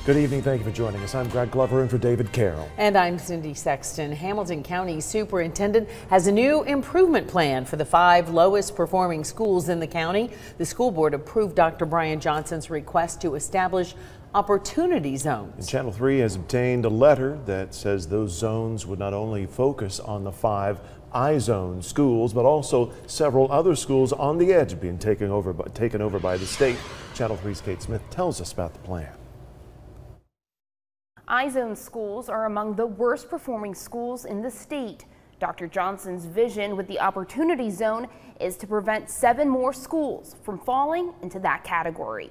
Good evening. Thank you for joining us. I'm Greg Glover in for David Carroll. And I'm Cindy Sexton. Hamilton County Superintendent has a new improvement plan for the 5 lowest performing schools in the county. The school board approved Dr. Brian Johnson's request to establish opportunity zones. And Channel 3 has obtained a letter that says those zones would not only focus on the 5 I-zone schools, but also several other schools on the edge of being taken over by the state. Channel 3's Kate Smith tells us about the plan. I-zone schools are among the worst performing schools in the state. Dr. Johnson's vision with the Opportunity Zone is to prevent 7 more schools from falling into that category.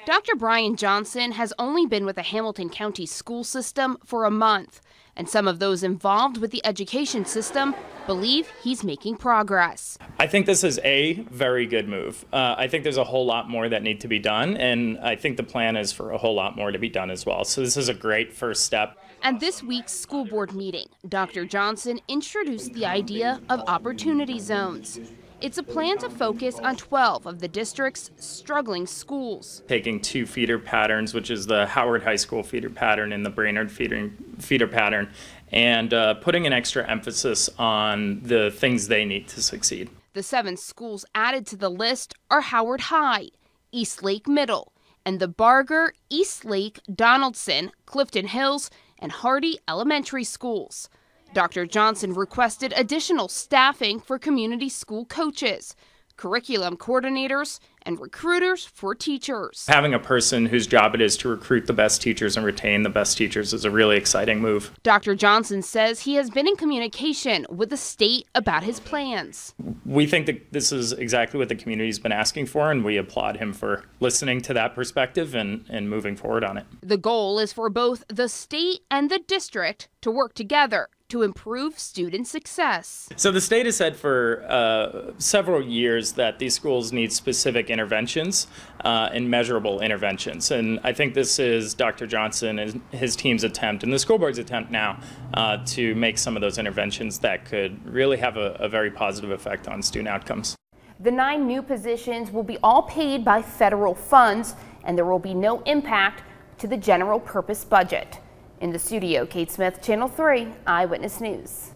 Dr. Brian Johnson has only been with the Hamilton County school system for a month, and some of those involved with the education system believe he's making progress. I think this is a very good move. I think there's a whole lot more that need to be done, and I think the plan is for a whole lot more to be done as well. So this is a great first step. At this week's school board meeting, Dr. Johnson introduced the idea of opportunity zones. It's a plan to focus on 12 of the district's struggling schools. Taking 2 feeder patterns, which is the Howard High School feeder pattern and the Brainerd feeder pattern, and putting an extra emphasis on the things they need to succeed. The 7 schools added to the list are Howard High, Eastlake Middle, and the Barger, Eastlake, Donaldson, Clifton Hills, and Hardy Elementary schools. Dr. Johnson requested additional staffing for community school coaches, curriculum coordinators, and recruiters for teachers. Having a person whose job it is to recruit the best teachers and retain the best teachers is a really exciting move. Dr. Johnson says he has been in communication with the state about his plans. We think that this is exactly what the community's been asking for, and we applaud him for listening to that perspective and moving forward on it. The goal is for both the state and the district to work together to improve student success. So the state has said for several years that these schools need specific interventions and measurable interventions. And I think this is Dr. Johnson and his team's attempt and the school board's attempt now to make some of those interventions that could really have a very positive effect on student outcomes. The 9 new positions will be all paid by federal funds, and there will be no impact to the general purpose budget. In the studio, Kate Smith, Channel 3 Eyewitness News.